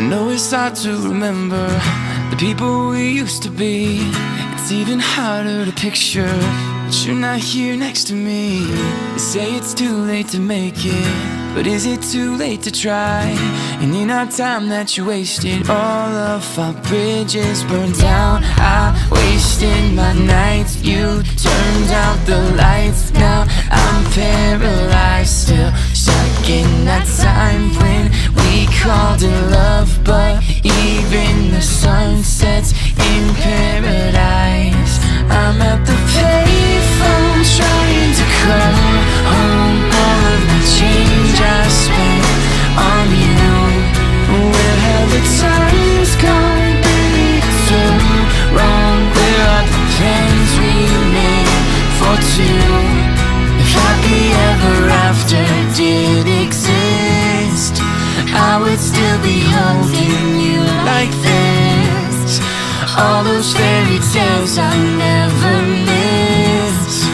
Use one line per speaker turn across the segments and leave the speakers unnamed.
I know it's hard to remember the people we used to be. It's even harder to picture that you're not here next to me. They say it's too late to make it, but is it too late to try? And in our time that you wasted, all of our bridges burned down. I wasted my nights, you turned out the lights. Now I'm paralyzed, still stuck in that time when we called it love. But even the sun sets in paradise. I'm at the payphone trying to call home all of the change I spent on you. Where have the times gone, baby? It's so wrong. Where are the plans we made for two? If happy ever after did exist, I would still be holding you like this. All those fairy tales I never miss.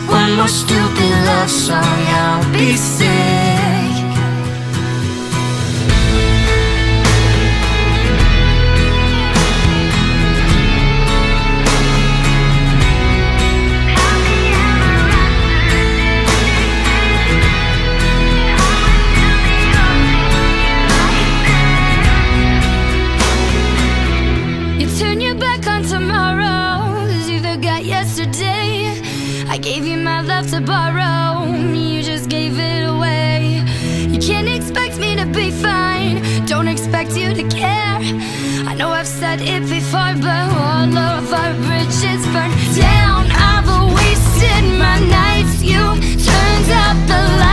One more stupid love song, I'll be sick. Yesterday, I gave you my love to borrow. You just gave it away. You can't expect me to be fine, don't expect you to care. I know I've said it before, but all of our bridges burned down. I've wasted my nights, you turned out the light.